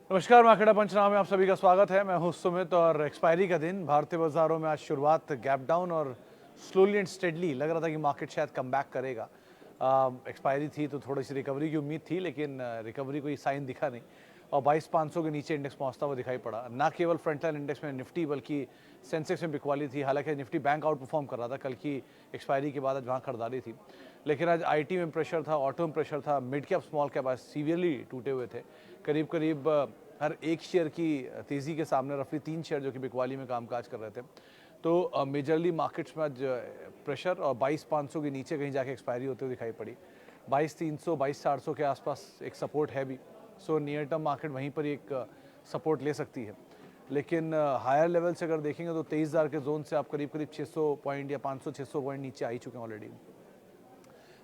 नमस्कार, मार्केट पंचनामे में आप सभी का स्वागत है। मैं हूं सुमित और एक्सपायरी का दिन भारतीय बाजारों में आज शुरुआत गैप डाउन और स्लोली एंड स्टेडली लग रहा था कि मार्केट शायद कम बैक करेगा। एक्सपायरी थी तो थोड़ी सी रिकवरी की उम्मीद थी, लेकिन रिकवरी कोई साइन दिखा नहीं और 22,500 के नीचे इंडेक्स पहुंचता हुआ दिखाई पड़ा। ना केवल फ्रंटलाइन इंडेक्स में निफ्टी बल्कि सेंसेक्स में बिकवाली थी। हालांकि निफ्टी बैंक आउट परफॉर्म कर रहा था, कल की एक्सपायरी के बाद आज वहाँ खरीदारी थी, लेकिन आज आईटी में प्रेशर था, ऑटो में प्रेशर था, मिड कैप स्मॉल कैप आज सीवियरली टूटे हुए थे। करीब करीब हर एक शेयर की तेज़ी के सामने रफली 3 शेयर जो कि बिकवाली में कामकाज कर रहे थे। तो मेजरली मार्केट्स में आज प्रेशर और 22,500 के नीचे कहीं जाके एक्सपायरी होते हुए दिखाई पड़ी। 22,300 22,400 के आसपास एक सपोर्ट है भी। सो नियर टर्म मार्केट वहीं पर एक सपोर्ट ले सकती है, लेकिन हायर लेवल से अगर देखेंगे तो 23,000 के जोन से आप करीब करीब 600 पॉइंट या 500-600 पॉइंट नीचे आ ही चुके हैं already.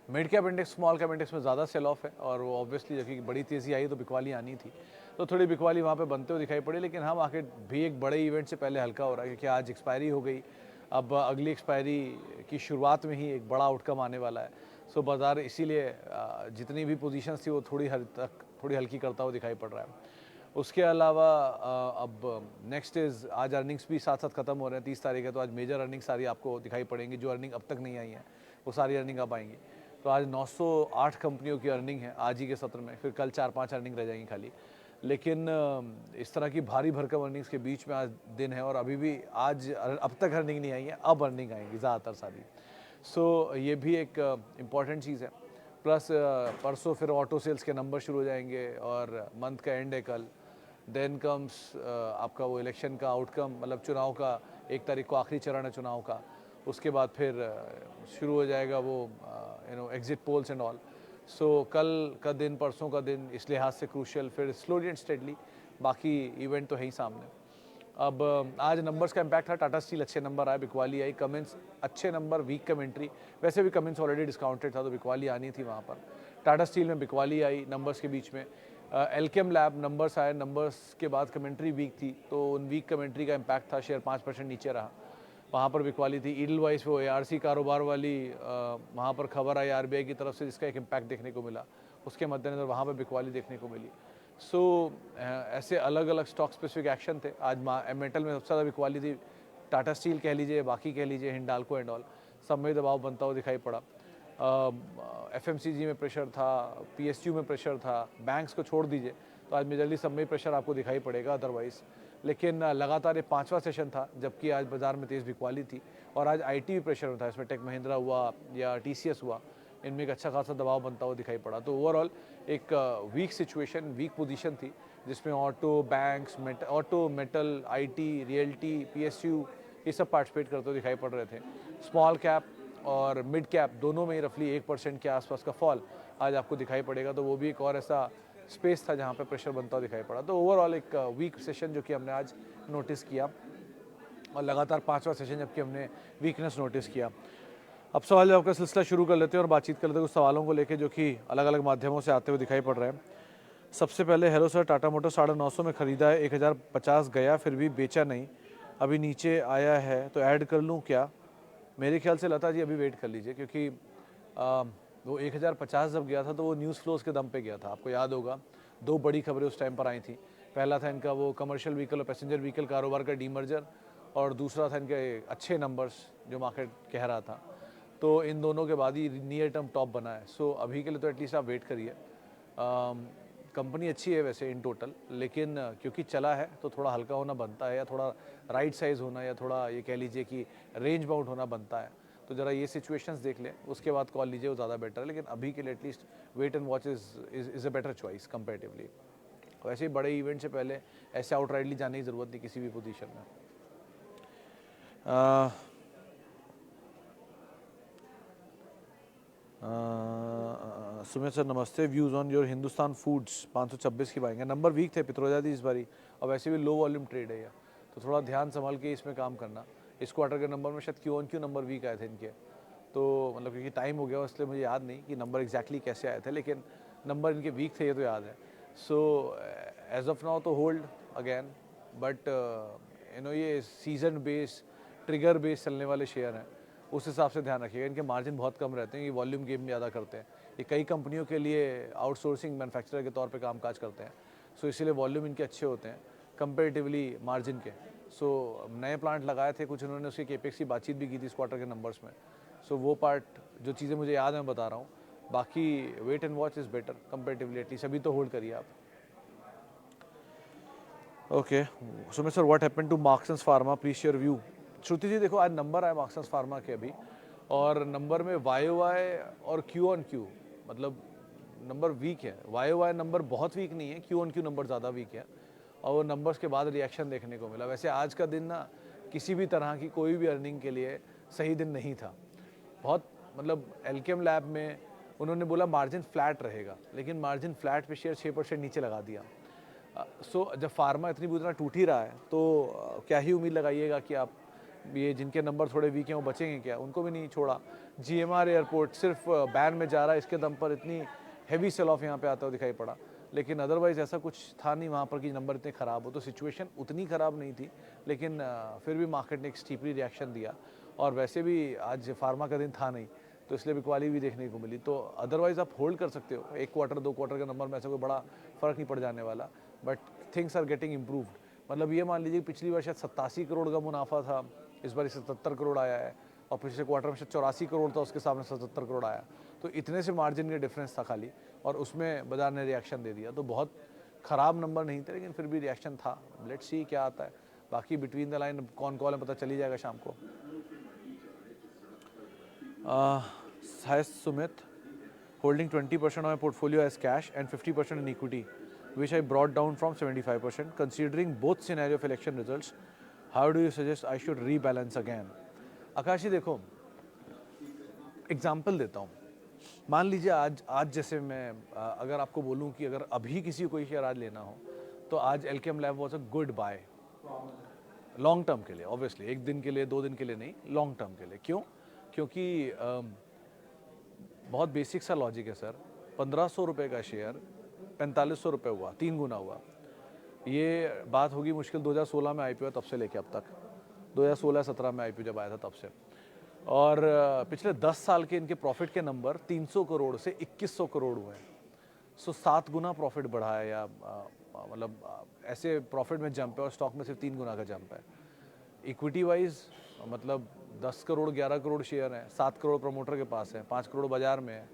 Mid cap index small cap index में ज़्यादा सेल ऑफ है और वो ऑब्वियसली जबकि बड़ी तेज़ी आई तो बिकवाली आनी थी, तो थोड़ी बिकवाली वहाँ पे बनते हुए दिखाई पड़ी। लेकिन हाँ, मार्केट भी एक बड़े इवेंट से पहले हल्का हो रहा है क्योंकि आज एक्सपायरी हो गई। अब अगली एक्सपायरी की शुरुआत में ही एक बड़ा आउटकम आने वाला है। सो बाज़ार इसीलिए जितनी भी पोजीशंस थी वो थोड़ी हल्की करता हुआ दिखाई पड़ रहा है। उसके अलावा अब नेक्स्ट इज़ आज अर्निंग्स भी साथ साथ ख़त्म हो रहे हैं। 30 तारीख है तो आज मेजर अर्निंग सारी आपको दिखाई पड़ेंगी। जो अर्निंग अब तक नहीं आई हैं वो सारी अर्निंग अब आएंगी। तो आज 908 कंपनियों की अर्निंग है आज ही के सत्र में, फिर कल 4-5 अर्निंग रह जाएंगी खाली। लेकिन इस तरह की भारी भरकम अर्निंग्स के बीच में आज दिन है और अभी भी आज अब तक अर्निंग नहीं आई है, अब अर्निंग आएंगी ज़्यादातर सारी। सो ये भी एक इम्पॉर्टेंट चीज़ है। प्लस परसों फिर ऑटो सेल्स के नंबर शुरू हो जाएंगे और मंथ का एंड है कल। देन कम्स आपका वो इलेक्शन का आउटकम, मतलब चुनाव का 1 तारीख को आखिरी चरण है चुनाव का। उसके बाद फिर शुरू हो जाएगा वो एग्जिट पोल्स एंड ऑल। सो कल का दिन, परसों का दिन इस लिहाज से क्रूशियल, फिर स्लोली एंड स्टेडली बाकी इवेंट तो है ही सामने। अब आज नंबर्स का इम्पैक्ट था। टाटा स्टील अच्छे नंबर आए, बिकवाली आई। कमेंट्स अच्छे नंबर, वीक कमेंट्री। वैसे भी कमेंट्स ऑलरेडी डिस्काउंटेड था तो बिकवाली आनी थी वहाँ पर। टाटा स्टील में बिकवाली आई नंबर्स के बीच में। एल्केम लैब नंबर्स आए, नंबर्स के बाद कमेंट्री वीक थी तो उन वीक कमेंट्री का इम्पैक्ट था, शेयर 5% नीचे रहा, वहाँ पर बिकवाली थी। ईडल वाइज वो ARC कारोबार वाली वहाँ पर खबर आई RBI की तरफ से जिसका एक इम्पैक्ट देखने को मिला, उसके मद्देनज़र वहाँ पर बिकवाली देखने को मिली। सो ऐसे अलग अलग स्टॉक स्पेसिफिक एक्शन थे। आज मेटल में सबसे ज़्यादा बिकवाली थी। टाटा स्टील कह लीजिए, बाकी कह लीजिए, हिंडाल्को एंड ऑल, सब में दबाव बनता हुआ दिखाई पड़ा। FMCG में प्रेशर था, PSU में प्रेशर था, बैंक्स को छोड़ दीजिए तो आज मेजरली सब में प्रेशर आपको दिखाई पड़ेगा अदरवाइज़। लेकिन लगातार ये 5वां सेशन था जबकि आज बाजार में तेज़ बिकवाली थी और आज IT भी प्रेशर में था। इसमें टेक महिंद्रा हुआ या TCS हुआ, इनमें एक अच्छा खासा दबाव बनता हुआ दिखाई पड़ा। तो ओवरऑल एक वीक सिचुएशन, वीक पोजीशन थी जिसमें auto, banks, auto, metal, IT, realty, PSU ये सब पार्टिसिपेट करते हुए दिखाई पड़ रहे थे। स्मॉल कैप और मिड कैप दोनों में ही रफली 1% के आसपास का फॉल आज आपको दिखाई पड़ेगा। तो वो भी एक और ऐसा स्पेस था जहाँ पे प्रेशर बनता हुआ दिखाई पड़ा। तो ओवरऑल एक वीक सेशन जो कि हमने आज नोटिस किया और लगातार 5वां सेशन जबकि हमने वीकनेस नोटिस किया। अब सवाल जवाब का सिलसिला शुरू कर लेते हैं और बातचीत कर लेते हैं कुछ सवालों को लेकर जो कि अलग अलग माध्यमों से आते हुए दिखाई पड़ रहे हैं। सबसे पहले, हेलो सर, टाटा मोटर 950 में ख़रीदा है, 1050 गया फिर भी बेचा नहीं, अभी नीचे आया है तो ऐड कर लूँ क्या? मेरे ख्याल से लता जी अभी वेट कर लीजिए क्योंकि वो 1050 जब गया था तो वो न्यूज़ फ्लोज के दम पे गया था। आपको याद होगा 2 बड़ी खबरें उस टाइम पर आई थी। पहला था इनका वो कमर्शियल व्हीकल और पैसेंजर व्हीकल कारोबार का डीमर्जर और दूसरा था इनके अच्छे नंबर्स जो मार्केट कह रहा था। तो इन दोनों के बाद ही नियर टर्म टॉप बना है। सो अभी के लिए तो एटलीस्ट आप वेट करिए। कंपनी अच्छी है वैसे इन टोटल, लेकिन क्योंकि चला है तो थोड़ा हल्का होना बनता है या थोड़ा राइट साइज़ होना या थोड़ा ये कह लीजिए कि रेंज बाउंड होना बनता है। तो ज़रा ये सिचुएशंस देख लें, उसके बाद कॉल लीजिए, वो ज़्यादा बेटर है। लेकिन अभी के लिए at least wait and watch is a better choice comparatively. वैसे ही बड़े इवेंट से पहले ऐसे आउटराइटली जाने की ज़रूरत नहीं किसी भी पोजीशन में। सुमित सर नमस्ते, views on your Hindustan foods 526 की बाइंग है। नंबर वीक थे, पित्रोजा दी इस बारी, और वैसे भी लो वॉल्यूम ट्रेड है ये, तो थोड़ा ध्यान संभाल के इसमें काम करना। इस क्वार्टर के नंबर में शायद क्यों नंबर वीक आए थे इनके, तो मतलब क्योंकि टाइम हो गया इसलिए मुझे याद नहीं कि नंबर एग्जैक्टली कैसे आए थे, लेकिन नंबर इनके वीक थे ये तो याद है। सो एज ऑफ नाउ तो होल्ड अगेन, बट ये सीजन बेस, ट्रिगर बेस चलने वाले शेयर हैं, उस हिसाब से ध्यान रखिएगा। इनके मार्जिन बहुत कम रहते हैं, ये वॉल्यूम गेम ज़्यादा करते हैं। ये कई कंपनियों के लिए आउटसोर्सिंग मैन्युफैक्चरर के तौर पे कामकाज करते हैं, सो इसीलिए वॉल्यूम इनके अच्छे होते हैं कंपेरेटिवली मार्जिन के। सो नए प्लांट लगाए थे कुछ, उन्होंने उसकी केपेक्स की बातचीत भी की थी इस क्वार्टर के नंबर्स में। सो वो पार्ट जो चीज़ें मुझे याद है मैं बता रहा हूँ, बाकी wait and watch is better comparatively, at least अभी तो होल्ड करिए आप। Okay Sumit sir, what happened to Marksans Pharma, please share view. Shruti ji देखो, आज नंबर आए मार्क्संस फार्मा के अभी, और नंबर में YOY और Q-on-Q मतलब नंबर वीक है। YOY नंबर बहुत वीक नहीं है, Q-on-Q नंबर ज़्यादा वीक है, और वो नंबर्स के बाद रिएक्शन देखने को मिला। वैसे आज का दिन ना किसी भी तरह की कोई भी अर्निंग के लिए सही दिन नहीं था। बहुत मतलब एल्केम लैब में उन्होंने बोला मार्जिन फ्लैट रहेगा, लेकिन मार्जिन फ्लैट पे शेयर 6% नीचे लगा दिया। सो जब फार्मा इतनी बुरी तरह टूट ही रहा है तो क्या ही उम्मीद लगाइएगा कि आप ये जिनके नंबर थोड़े वीक हैं वो बचेंगे क्या, उनको भी नहीं छोड़ा। GMR एयरपोर्ट सिर्फ बैन में जा रहा है, इसके दम पर इतनी हैवी सेल ऑफ यहाँ पे आता हुआ दिखाई पड़ा, लेकिन अदरवाइज ऐसा कुछ था नहीं वहाँ पर कि नंबर इतने ख़राब हो। तो सिचुएशन उतनी ख़राब नहीं थी, लेकिन फिर भी मार्केट ने एक स्टीपली रिएक्शन दिया, और वैसे भी आज फार्मा का दिन था नहीं, तो इसलिए बिकवाली भी देखने को मिली। तो अदरवाइज आप होल्ड कर सकते हो, 1 क्वार्टर 2 क्वार्टर के नंबर में ऐसा कोई बड़ा फ़र्क नहीं पड़ जाने वाला, but things are getting improved. मतलब ये मान लीजिए पिछली बार शायद 87 करोड़ का मुनाफा था, इस बार 77 करोड़ आया है, और पिछले क्वार्टर में शायद 84 करोड़ था, उसके सामने 77 करोड़ आया। तो इतने से मार्जिन का डिफरेंस था खाली, और उसमें बाजार ने रिएक्शन दे दिया। तो बहुत ख़राब नंबर नहीं थे, लेकिन फिर भी रिएक्शन था। लेट्स सी क्या आता है, बाकी बिटवीन द लाइन कौन कॉल है पता चल ही जाएगा शाम को। हाय Sumit, holding 20% of my portfolio as cash and 50% in equity, which I brought down from 75%. Considering both scenario of election results, how do you suggest I should rebalance again? आकाशी देखो, example देता हूँ। मान लीजिए आज जैसे मैं अगर आपको बोलूँ कि अगर अभी किसी को कोई शेयर आज लेना हो, तो आज Alkem lab was a good buy long term के लिए। ऑब्वियसली 1 दिन के लिए 2 दिन के लिए नहीं, लॉन्ग टर्म के लिए। क्यों? क्योंकि बहुत बेसिक सा लॉजिक है सर। 1500 रुपये का शेयर 4500 रुपये हुआ, 3 गुना हुआ। ये बात होगी मुश्किल 2016 में IPO तब से लेके अब तक, 2016-17 में IPO जब आया था तब से। और पिछले 10 साल के इनके प्रॉफिट के नंबर 300 करोड़ से 2100 करोड़ हुए हैं। सो 7 गुना प्रॉफिट बढ़ा है, या मतलब ऐसे प्रॉफिट में जंप है, और स्टॉक में सिर्फ 3 गुना का जंप है। इक्विटी वाइज मतलब 10 करोड़ 11 करोड़ शेयर हैं, 7 करोड़ प्रमोटर के पास है, 5 करोड़ बाजार में है।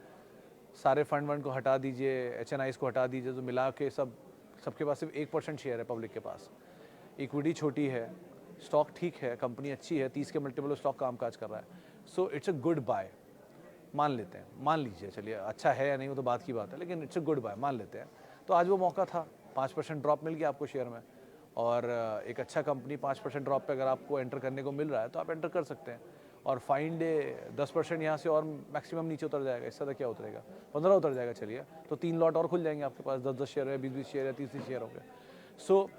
सारे फंड को हटा दीजिए, HNIs को हटा दीजिए, तो मिला के सबके पास सिर्फ 1% शेयर है पब्लिक के पास। इक्विटी छोटी है, स्टॉक ठीक है, कंपनी अच्छी है, 30 के मल्टीपल स्टॉक कामकाज कर रहा है। So it's a good buy, मान लेते हैं, मान लीजिए, चलिए अच्छा है या नहीं वो तो बात की बात है, लेकिन इट्स अ गुड बाय मान लेते हैं। तो आज वो मौका था, 5% ड्रॉप मिल गया आपको शेयर में, और एक अच्छा कंपनी 5% ड्रॉप पे अगर आपको एंटर करने को मिल रहा है तो आप एंटर कर सकते हैं। और फाइन डे 10% यहाँ से और मैक्सिमम नीचे उतर जाएगा, इससे ज़्यादा क्या उतरेगा, 15 उतर जाएगा, चलिए तो 3 लॉट और खुल जाएंगे आपके पास, 10-10 शेयर है, 20-20 शेयर है, 30-30 शेयर हो गए। सो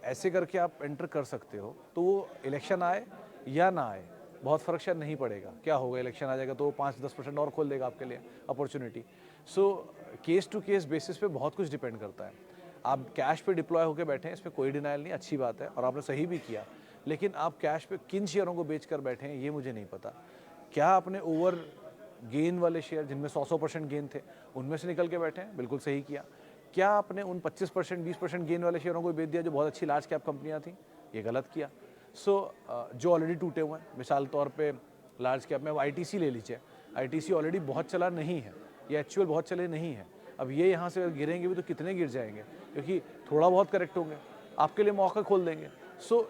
ऐसे करके आप एंटर कर सकते हो। तो वो इलेक्शन आए या ना आए बहुत फ़र्क शायद नहीं पड़ेगा। क्या होगा, इलेक्शन आ जाएगा तो 5-10% और खोल देगा आपके लिए opportunity. So case to case basis पे बहुत कुछ डिपेंड करता है। आप कैश पे डिप्लॉय होकर बैठे हैं, इसमें कोई डिनाइल नहीं, अच्छी बात है और आपने सही भी किया, लेकिन आप कैश पे किन शेयरों को बेच कर बैठे हैं ये मुझे नहीं पता। क्या आपने ओवर गेन वाले शेयर जिनमें 100% गेन थे उनमें से निकल के बैठे हैं, बिल्कुल सही किया। क्या आपने उन 25% 20% गेन वाले शेयरों को बेच दिया जो बहुत अच्छी लार्ज कैप कंपनियां थी, ये गलत किया। जो ऑलरेडी टूटे हुए हैं, मिसाल तौर पे लार्ज कैप में ITC ले लीजिए, ITC ऑलरेडी बहुत चला नहीं है, या एक्चुअल बहुत चले नहीं है। अब ये यहाँ से गिरेंगे भी तो कितने गिर जाएंगे, क्योंकि थोड़ा बहुत करेक्ट होंगे, आपके लिए मौका खोल देंगे।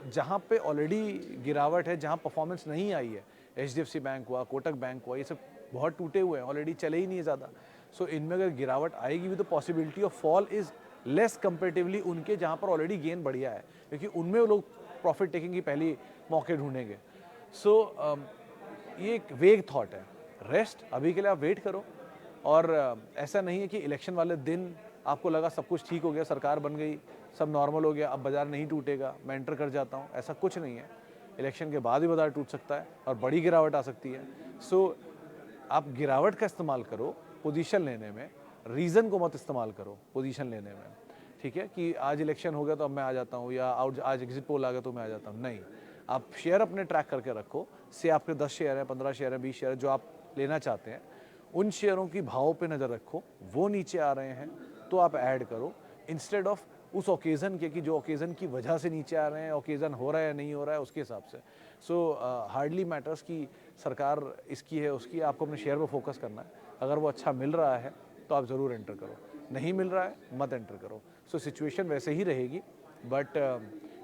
जहाँ पे ऑलरेडी गिरावट है, जहाँ परफॉर्मेंस नहीं आई है, HDFC बैंक हुआ, कोटक बैंक हुआ, ये सब बहुत टूटे हुए हैं, ऑलरेडी चले ही नहीं है ज़्यादा। इनमें अगर गिरावट आएगी भी तो possibility of fall is less comparatively उनके जहाँ पर ऑलरेडी गेन बढ़िया है, क्योंकि उनमें वो लोग प्रॉफिट टेकिंग की पहली मौके ढूंढेंगे। ये एक वेग थॉट है। रेस्ट अभी के लिए आप वेट करो, और ऐसा नहीं है कि इलेक्शन वाले दिन आपको लगा सब कुछ ठीक हो गया, सरकार बन गई, सब नॉर्मल हो गया, अब बाजार नहीं टूटेगा, मैं एंटर कर जाता हूँ, ऐसा कुछ नहीं है। इलेक्शन के बाद भी बाजार टूट सकता है और बड़ी गिरावट आ सकती है। आप गिरावट का इस्तेमाल करो पोजीशन लेने में, रीज़न को मत इस्तेमाल करो पोजीशन लेने में, ठीक है, कि आज इलेक्शन हो गया तो अब मैं आ जाता हूँ, या आज एग्जिट पोल आ गया तो मैं आ जाता हूँ। नहीं, आप शेयर अपने ट्रैक करके रखो, से आपके 10 शेयर हैं, 15 शेयर हैं, 20 शेयर है जो आप लेना चाहते हैं, उन शेयरों की भाव पे नज़र रखो, वो नीचे आ रहे हैं तो आप ऐड करो, इंस्टेड ऑफ उस ओकेज़न के कि जो ओकेज़न की वजह से नीचे आ रहे हैं, ओकेज़न हो रहा है या नहीं हो रहा है उसके हिसाब से। सो हार्डली मैटर्स कि सरकार इसकी है उसकी, आपको अपने शेयर पर फोकस करना है। अगर वो अच्छा मिल रहा है तो आप ज़रूर एंटर करो, नहीं मिल रहा है मत एंटर करो। सो सिचुएशन वैसे ही रहेगी, बट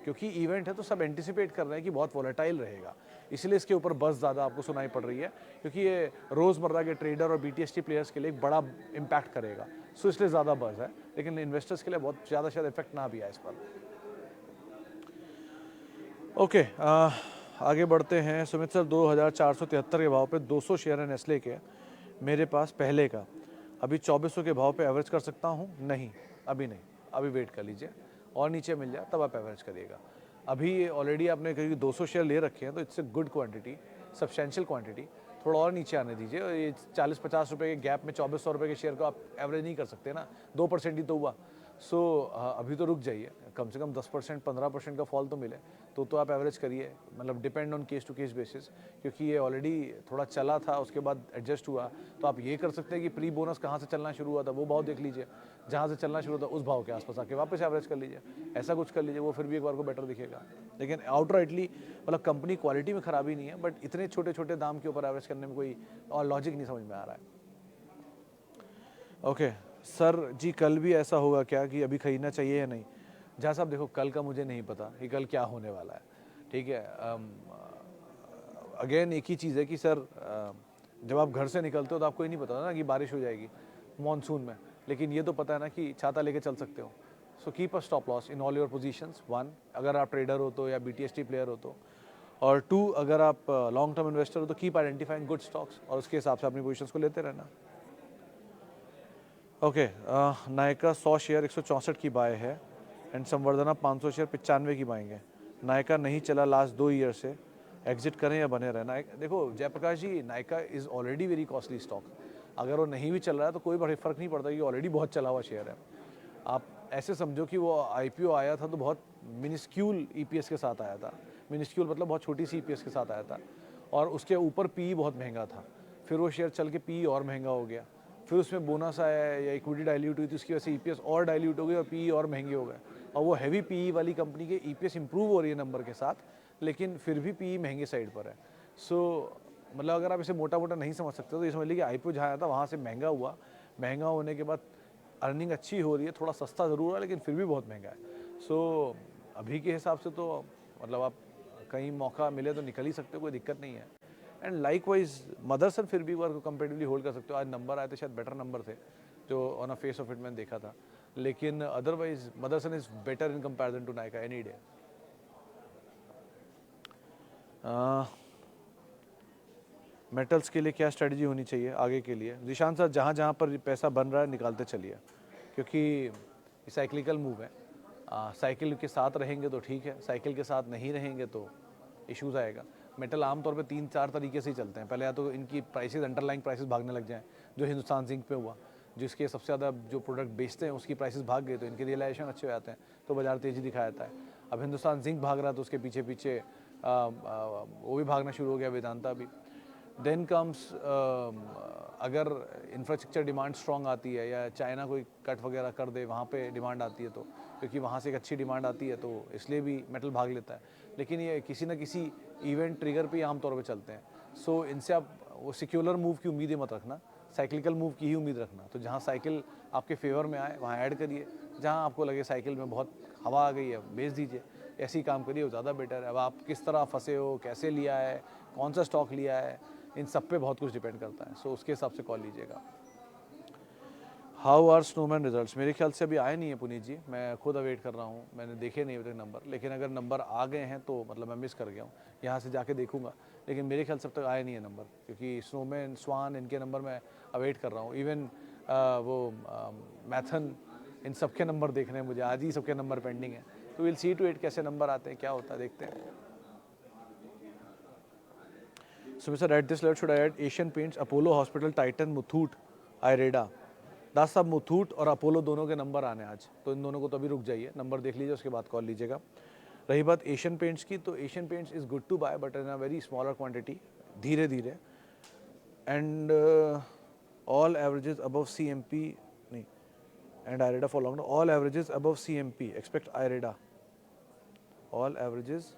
क्योंकि इवेंट है तो सब एंटिसिपेट कर रहे हैं कि बहुत वॉलेटाइल रहेगा, इसलिए इसके ऊपर बस ज़्यादा आपको सुनाई पड़ रही है, क्योंकि ये रोज़मर्रा के ट्रेडर और बीटीएसटी प्लेयर्स के लिए एक बड़ा इम्पैक्ट करेगा। सो इसलिए ज़्यादा बस है, लेकिन इन्वेस्टर्स के लिए बहुत ज़्यादा शायद इफेक्ट ना भी आए इस पर। ओके, आगे बढ़ते हैं। सुमित सर, 2473 के भाव पे 200 शेयर है नेस्ले के मेरे पास पहले का, अभी 2400 के भाव पे एवरेज कर सकता हूँ? नहीं, अभी नहीं, अभी वेट कर लीजिए, और नीचे मिल जाए तब आप एवरेज करिएगा। अभी ऑलरेडी आपने करीब 200 शेयर ले रखे हैं तो it's a good quantity, substantial quantity. थोड़ा और नीचे आने दीजिए, और ये 40-50 रुपये के गैप में 2400 रुपये के शेयर को आप एवरेज नहीं कर सकते ना, 2% ही तो हुआ। सो अभी तो रुक जाइए, कम से कम 10% 15% का फॉल तो मिले तो आप एवरेज करिए, मतलब depend on case to case basis, क्योंकि ये ऑलरेडी थोड़ा चला था उसके बाद एडजस्ट हुआ। तो आप ये कर सकते हैं कि प्री बोनस कहाँ से चलना शुरू हुआ था वो भाव देख लीजिए, जहाँ से चलना शुरू हुआ था उस भाव के आसपास आके वापस एवरेज कर लीजिए, ऐसा कुछ कर लीजिए, वो फिर भी एक बार को बेटर दिखेगा। लेकिन आउटराइटली मतलब कंपनी क्वालिटी में खराबी नहीं है, बट इतने छोटे छोटे दाम के ऊपर एवरेज करने में कोई और लॉजिक नहीं समझ में आ रहा है। ओके सर जी, कल भी ऐसा होगा क्या कि अभी खरीदना चाहिए या नहीं? जहाँ साहब देखो, कल का मुझे नहीं पता कि कल क्या होने वाला है, ठीक है। अगेन एक ही चीज़ है कि सर जब आप घर से निकलते हो तो आपको ही नहीं पता ना कि बारिश हो जाएगी मॉनसून में, लेकिन ये तो पता है ना कि छाता लेके चल सकते हो। So keep a stop loss in all your positions, 1 अगर आप ट्रेडर हो तो, या बीटीएसटी प्लेयर हो तो, और 2 अगर आप लॉन्ग टर्म इन्वेस्टर हो तो कीप आइडेंटिफाइंग गुड स्टॉक्स और उसके हिसाब से अपनी पोजीशंस को लेते रहना। ओके, नायका 100 शेयर 164 की बाय है, एंड संवर्धना 500 शेयर 95 की बाएंगे। नायका नहीं चला लास्ट 2 ईयर से, एग्जिट करें या बने रहना? देखो Jayaprakash ji, Nykaa is already very costly stock. अगर वो नहीं भी चल रहा है तो कोई बड़ा फर्क नहीं पड़ता, कि ऑलरेडी बहुत चला हुआ शेयर है। आप ऐसे समझो कि वो आईपीओ आया था तो बहुत मिनिस्क्यूल ईपीएस के साथ आया था, मिनिस्क्यूल मतलब बहुत छोटी सी ईपीएस के साथ आया था, और उसके ऊपर पी बहुत महंगा था। फिर वो शेयर चल के पी और महंगा हो गया, फिर उसमें बोनस आया या इक्विटी डाइल्यूट हुई तो उसकी वजह से ईपीएस और डाइल्यूट हो गई और पी और महंगे हो गए। और वो हैवी पी वाली कंपनी के ईपीएस इंप्रूव हो रही है नंबर के साथ, लेकिन फिर भी पी महंगे साइड पर है। सो मतलब अगर आप इसे मोटा मोटा नहीं समझ सकते तो ये समझ लीजिए कि आईपीओ जहाँ आया था वहाँ से महंगा हुआ, महंगा होने के बाद अर्निंग अच्छी हो रही है, थोड़ा सस्ता ज़रूर है लेकिन फिर भी बहुत महंगा है। सो अभी के हिसाब से तो मतलब आप कहीं मौका मिले तो निकल ही सकते हो, कोई दिक्कत नहीं है। एंड लाइक वाइज मदरसन फिर भी वर्क को कंपेटिवली होल्ड कर सकते हो। आज नंबर आए थे शायद बेटर नंबर थे जो on a face of it मैंने देखा था, लेकिन otherwise Motherson is better in comparison to Nykaa any day. Metals के लिए क्या स्ट्रेटजी होनी चाहिए आगे के लिए? निशान सर, जहाँ जहाँ पर पैसा बन रहा है निकालते चलिए, क्योंकि साइक्लिकल मूव है। साइकिल के साथ रहेंगे तो ठीक है, साइकिल के साथ नहीं रहेंगे तो इश्यूज आएगा। मेटल आमतौर पे 3-4 तरीके से ही चलते हैं। पहले या तो इनकी प्राइसेस, अंडरलाइंग प्राइसेस भागने लग जाएं, जो हिंदुस्तान जिंक पे हुआ, जिसके सबसे ज़्यादा जो प्रोडक्ट बेचते हैं उसकी प्राइसेस भाग गए तो इनके रियलाइजेशन अच्छे हो जाते हैं, तो बाजार तेज़ी दिखा जाता है। अब हिंदुस्तान जिंक भाग रहा है तो उसके पीछे पीछे वो भी भागना शुरू हो गया, वेदांता भी। देन कम्स अगर इंफ्रास्ट्रक्चर डिमांड स्ट्रॉन्ग आती है या चाइना कोई कट वगैरह कर दे, वहाँ पे डिमांड आती है तो, क्योंकि वहाँ से एक अच्छी डिमांड आती है तो इसलिए भी मेटल भाग लेता है। लेकिन ये किसी न किसी इवेंट ट्रिगर पे आमतौर पे चलते हैं। सो इनसे आप वो सिक्युलर मूव की उम्मीद मत रखना, साइक्लिकल मूव की ही उम्मीद रखना। तो जहाँ साइकिल आपके फेवर में आए वहाँ ऐड करिए, जहाँ आपको लगे साइकिल में बहुत हवा आ गई है बेच दीजिए, ऐसे ही काम करिए, वो ज़्यादा बेटर है। अब आप किस तरह फंसे हो, कैसे लिया है, कौन सा स्टॉक लिया है, इन सब पे बहुत कुछ डिपेंड करता है। सो उसके हिसाब से कॉल लीजिएगा। How are Snowman results? मेरे ख्याल से अभी आए नहीं है पुनीत जी, मैं खुद अवेट कर रहा हूँ, मैंने देखे नहीं अभी तक नंबर, लेकिन अगर नंबर आ गए हैं तो मतलब मैं मिस कर गया हूँ, यहाँ से जाके देखूंगा, लेकिन मेरे ख्याल से अब तक आए नहीं है नंबर, क्योंकि स्नोमैन, स्वान, इनके नंबर मैं अवेट कर रहा हूँ। इवन वो मैथन, इन सबके नंबर देखने हैं मुझे, आज ही सबके नंबर पेंडिंग है। तो विल सी टू इट कैसे नंबर आते हैं, क्या होता है, देखते हैं। So sir, at this level should I add Asian Paints, Apollo Hospital, Titan, Muthoot, Ireda? दास साहब, मुथूट और अपोलो दोनों के नंबर आने आज, तो इन दोनों को तो अभी रुक जाइए, नंबर देख लीजिए उसके बाद कॉल लीजिएगा। रही बात एशियन पेंट्स की, तो Asian Paints is good to buy but in a very smaller quantity, धीरे धीरे, and all averages above CMP नहीं, and IREDA for long term. All averages above CMP. Expect IREDA. All averages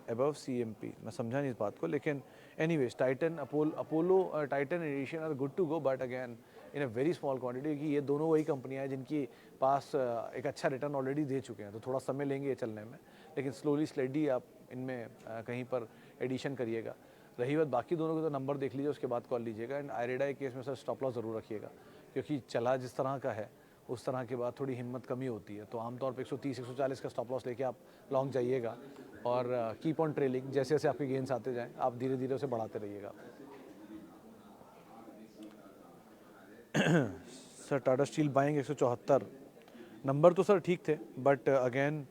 above CMP. मैं समझा नहीं इस बात को, लेकिन anyways Titan, Apollo, Titan Edition are good to go, but again in a very small quantity, क्योंकि ये दोनों वही कंपनियां हैं जिनकी पास एक अच्छा रिटर्न ऑलरेडी दे चुके हैं, तो थोड़ा समय लेंगे ये चलने में, लेकिन स्लोली स्लेडी आप इनमें कहीं पर एडिशन करिएगा। रही बात बाकी दोनों के, तो नंबर देख लीजिए, उसके बाद कॉल लीजिएगा। एंड आयरेडा के केस में सर स्टॉप लॉस ज़रूर रखिएगा, क्योंकि चला जिस तरह का है उस तरह के बाद थोड़ी हिम्मत कमी होती है, तो आमतौर पे 130 140 का स्टॉप लॉस लेके आप लॉन्ग जाइएगा और कीप ऑन ट्रेलिंग। जैसे जैसे आपके गेंस आते जाएं आप धीरे धीरे उसे बढ़ाते रहिएगा। Sir Tata steel buying 174 number तो सर ठीक थे, but again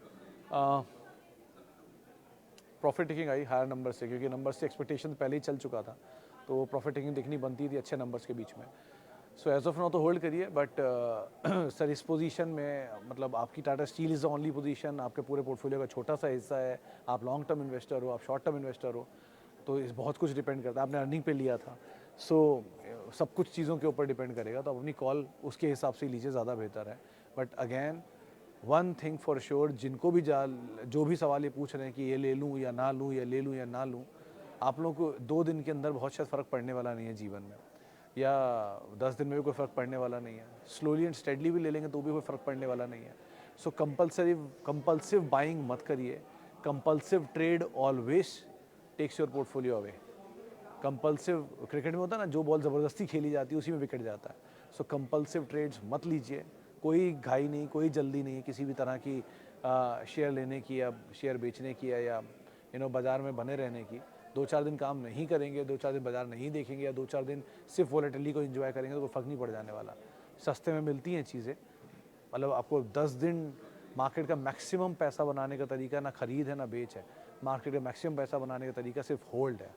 profit taking I hire number से, क्योंकि नंबर से एक्सपेक्टेशन पहले ही चल चुका था, तो प्रॉफिट टेकिंग दिखनी बनती थी अच्छे नंबर्स के बीच में। सो एज ऑफ नाउ तो होल्ड करिए, बट सर इस पोजीशन में मतलब आपकी Tata steel is the only position, आपके पूरे पोर्टफोलियो का छोटा सा हिस्सा है, आप लॉन्ग टर्म इन्वेस्टर हो, आप शॉर्ट टर्म इन्वेस्टर हो, तो इस बहुत कुछ डिपेंड करता है। आपने अर्निंग पे लिया था, सो सब कुछ चीज़ों के ऊपर डिपेंड करेगा, तो आप अपनी कॉल उसके हिसाब से लीजिए, ज़्यादा बेहतर है। But again one thing for sure, जिनको भी जो भी सवाल ये पूछ रहे हैं कि ये ले लूँ या ना लूँ, या ले लूँ या ना लूँ, आप लोगों को 2 दिन के अंदर बहुत शायद फ़र्क पड़ने वाला नहीं है जीवन में, या 10 दिन में भी कोई फ़र्क पड़ने वाला नहीं है। स्लोली एंड स्टेडली भी ले लेंगे तो भी कोई फ़र्क पड़ने वाला नहीं है। सो कंपल्सिव बाइंग मत करिए। Compulsive trade always takes your portfolio away. Compulsive cricket में होता है ना, जो बॉल ज़बरदस्ती खेली जाती है उसी में विकेट जाता है। सो कंपल्सिव ट्रेड्स मत लीजिए, कोई घाई नहीं, कोई जल्दी नहीं किसी भी तरह की शेयर लेने की या शेयर बेचने की या बाज़ार में बने रहने की। 2-4 दिन काम नहीं करेंगे, 2-4 दिन बाज़ार नहीं देखेंगे, या 2-4 दिन सिर्फ वॉलेटिलिटी को एंजॉय करेंगे तो कोई फ़र्क नहीं पड़ जाने वाला। सस्ते में मिलती हैं चीज़ें, मतलब आपको 10 दिन मार्केट का मैक्सिमम पैसा बनाने का तरीका ना खरीद है ना बेच है। मार्केट का मैक्सिमम पैसा बनाने का तरीका सिर्फ होल्ड है।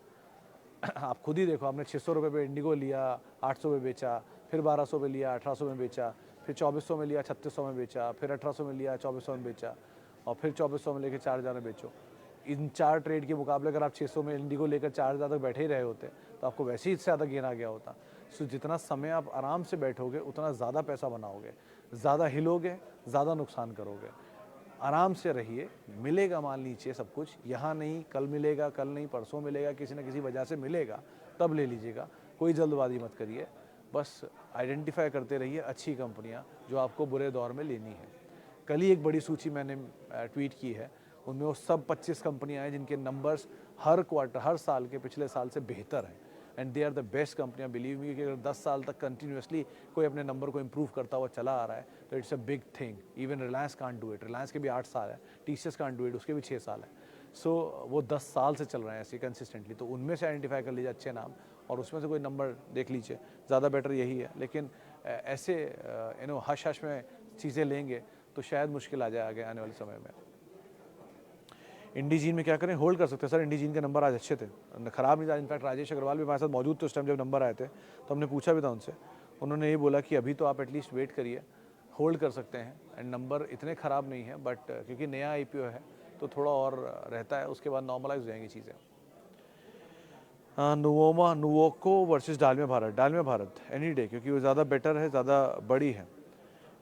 आप खुद ही देखो, आपने 600 रुपये पे इंडिगो लिया, 800 में बेचा, फिर 1200 में लिया, 1800 में बेचा, फिर 2400 में लिया, 3600 में बेचा, फिर 1800 में लिया, 2400 में बेचा, और फिर 2400 में लेकर 4000 में बेचो। इन 4 ट्रेड के मुकाबले अगर आप 600 में इंडिगो लेकर 4000 तक बैठे ही रहे होते तो आपको वैसे ही इससे ज़्यादा गेन आ गया होता। सो जितना समय आप आराम से बैठोगे उतना ज़्यादा पैसा बनाओगे, ज़्यादा हिलोगे, ज़्यादा नुकसान करोगे। आराम से रहिए, मिलेगा माल नीचे सब कुछ, यहाँ नहीं कल मिलेगा, कल नहीं परसों मिलेगा, किसी न किसी वजह से मिलेगा, तब ले लीजिएगा। कोई जल्दबाजी मत करिए, बस आइडेंटिफाई करते रहिए अच्छी कंपनियाँ जो आपको बुरे दौर में लेनी है। कल ही एक बड़ी सूची मैंने ट्वीट की है, उनमें वो सब 25 कंपनियाँ हैं जिनके नंबर्स हर क्वार्टर, हर साल के पिछले साल से बेहतर हैं, and they are the best कंपनियाँ। बिलीव मी कि अगर 10 साल तक कंटिन्यूसली कोई अपने नंबर को इम्प्रूव करता हुआ चला आ रहा है तो it's a big thing. Even Reliance can't do it, Reliance के भी 8 साल है, टीसीएस कांट डू इट, उसके भी 6 साल है। सो वो 10 साल से चल रहे हैं ऐसे कंसिस्टेंटली, तो उनमें से आइडेंटिफाई कर लीजिए अच्छे नाम और उसमें से कोई नंबर देख लीजिए, ज़्यादा बेटर यही है। लेकिन ऐसे हश हश में चीज़ें लेंगे तो शायद मुश्किल आ जाए आगे आने वाले समय में। इंडीजीन में क्या करें, होल्ड कर सकते हैं सर। इंडीजीन के नंबर आज अच्छे थे, ख़राब नहीं था। इनफैक्ट राजेश अग्रवाल भी हमारे साथ मौजूद थे उस टाइम जब नंबर आए थे, तो हमने पूछा भी था उनसे, उन्होंने ये बोला कि अभी तो आप एटलीस्ट वेट करिए, होल्ड कर सकते हैं, एंड नंबर इतने ख़राब नहीं है, बट क्योंकि नया IPO है तो थोड़ा और रहता है, उसके बाद नॉर्मलाइज हो जाएंगी चीज़ें। Nuvoco versus Dalmia Bharat any day, क्योंकि वो ज़्यादा बेटर है, ज़्यादा बड़ी है।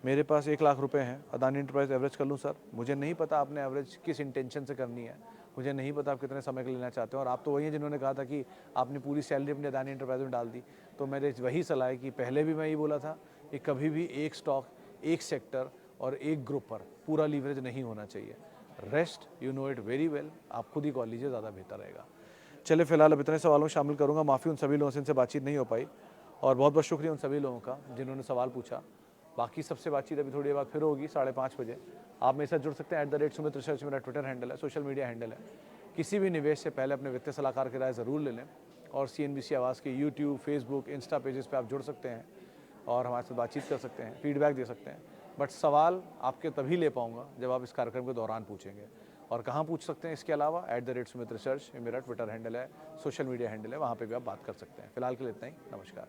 मेरे पास 1 लाख रुपए हैं, अदानी एंटरप्राइज एवरेज कर लूँ सर? मुझे नहीं पता आपने एवरेज किस इंटेंशन से करनी है, मुझे नहीं पता आप कितने समय के लेना चाहते हो, और आप तो वही हैं जिन्होंने कहा था कि आपने पूरी सैलरी अपनी अदानी एंटरप्राइज में डाल दी। तो मेरे वही सलाह है कि पहले भी मैं ये बोला था कि कभी भी एक स्टॉक, एक सेक्टर और एक ग्रुप पर पूरा लीवरेज नहीं होना चाहिए। Rest you know it very well, आप खुद ही कॉल लीजिए, ज़्यादा बेहतर रहेगा। चलिए फिलहाल अब इतने सवालों में शामिल करूँगा, माफ़ी उन सभी लोगों से इनसे बातचीत नहीं हो पाई, और बहुत बहुत शुक्रिया उन सभी लोगों का जिन्होंने सवाल पूछा। बाकी सबसे बातचीत अभी थोड़ी देर बाद फिर होगी 5:30 बजे। आप मेरे साथ जुड़ सकते हैं @सुमित रिसर्च मेरा ट्विटर हैंडल है, सोशल मीडिया हैंडल है। किसी भी निवेश से पहले अपने वित्तीय सलाहकार की राय ज़रूर ले लें, और CNBC आवाज़ के यूट्यूब, फेसबुक, इंस्टा पेजेस पे आप जुड़ सकते हैं और हमारे साथ बातचीत कर सकते हैं, फीडबैक दे सकते हैं। बट सवाल आपके तभी ले पाऊँगा जब आप इस कार्यक्रम के दौरान पूछेंगे। और कहाँ पूछ सकते हैं इसके अलावा, @सुमित रिसर्च मेरा ट्विटर हैंडल है, सोशल मीडिया हैंडल है, वहाँ पर भी आप बात कर सकते हैं। फिलहाल के लिए इतना ही, नमस्कार।